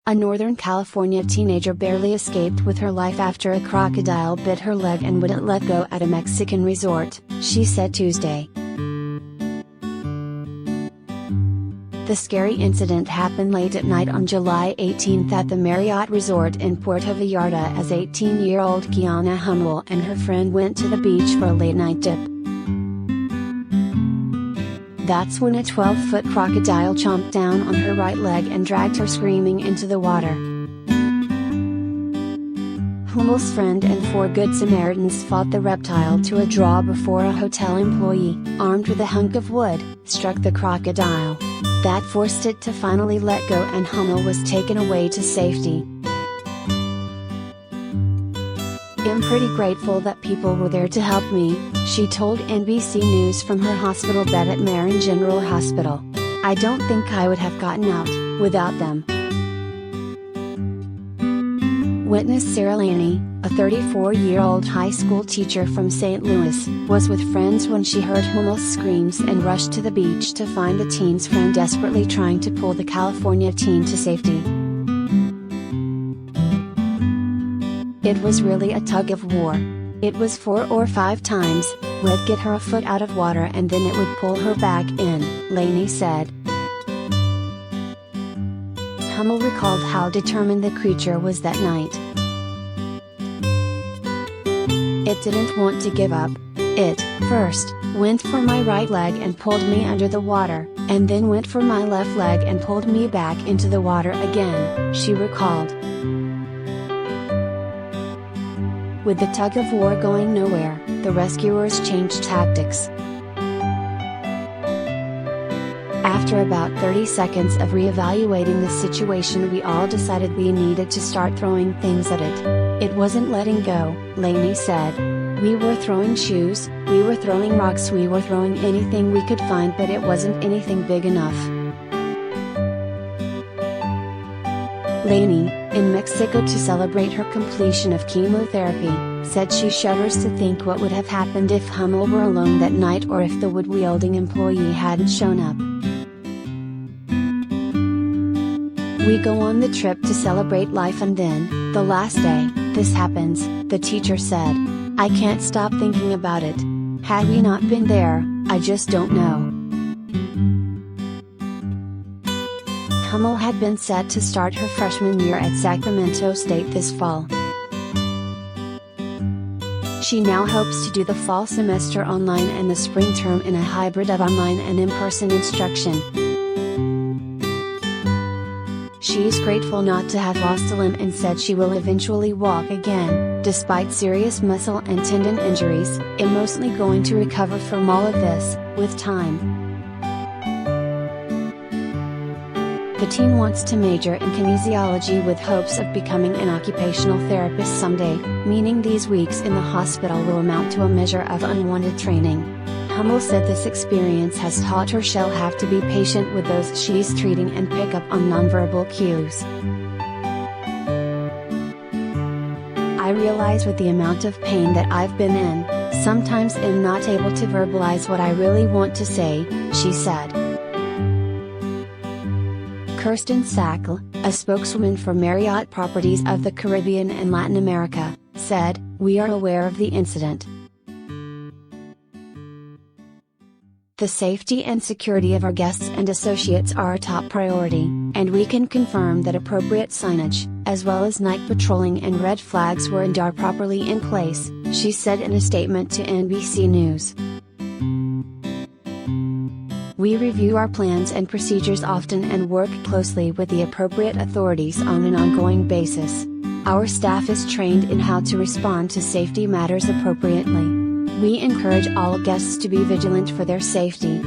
A Northern California teenager barely escaped with her life after a crocodile bit her leg and wouldn't let go at a Mexican resort, she said Tuesday. The scary incident happened late at night on July 18 at the Marriott resort in Puerto Vallarta as 18-year-old Kiana Hummel and her friend went to the beach for a late-night dip. That's when a 12-foot crocodile chomped down on her right leg and dragged her screaming into the water. Hummel's friend and 4 Good Samaritans fought the reptile to a draw before a hotel employee, armed with a hunk of wood, struck the crocodile. That forced it to finally let go and Hummel was taken away to safety. "I'm pretty grateful that people were there to help me," she told NBC News from her hospital bed at Marriott General Hospital. "I don't think I would have gotten out without them." Witness Sarah Laney, a 34-year-old high school teacher from St. Louis, was with friends when she heard Hummel's screams and rushed to the beach to find the teen's friend desperately trying to pull the California teen to safety. "It was really a tug of war. It was 4 or 5 times, we'd get her a foot out of water and then it would pull her back in," Laney said. Hummel recalled how determined the creature was that night. "It didn't want to give up. It, first, went for my right leg and pulled me under the water, and then went for my left leg and pulled me back into the water again," she recalled. With the tug-of-war going nowhere, the rescuers changed tactics. After about 30 seconds of reevaluating the situation, we all decided we needed to start throwing things at it. "It wasn't letting go," Laney said. "We were throwing shoes, we were throwing rocks, we were throwing anything we could find, but it wasn't anything big enough." Laney, in Mexico to celebrate her completion of chemotherapy, said she shudders to think what would have happened if Hummel were alone that night or if the wood-wielding employee hadn't shown up. "We go on the trip to celebrate life and then, the last day, this happens," the teacher said. "I can't stop thinking about it. Had we not been there, I just don't know." Hummel had been set to start her freshman year at Sacramento State this fall. She now hopes to do the fall semester online and the spring term in a hybrid of online and in-person instruction. She is grateful not to have lost a limb and said she will eventually walk again, despite serious muscle and tendon injuries, and mostly going to recover from all of this, with time. The teen wants to major in kinesiology with hopes of becoming an occupational therapist someday, meaning these weeks in the hospital will amount to a measure of unwanted training. Hummel said this experience has taught her she'll have to be patient with those she's treating and pick up on nonverbal cues. "I realize with the amount of pain that I've been in, sometimes I'm not able to verbalize what I really want to say," she said. Kirsten Sackle, a spokeswoman for Marriott Properties of the Caribbean and Latin America, said, "We are aware of the incident. The safety and security of our guests and associates are a top priority, and we can confirm that appropriate signage, as well as night patrolling and red flags were and are properly in place," she said in a statement to NBC News. "We review our plans and procedures often and work closely with the appropriate authorities on an ongoing basis. Our staff is trained in how to respond to safety matters appropriately. We encourage all guests to be vigilant for their safety,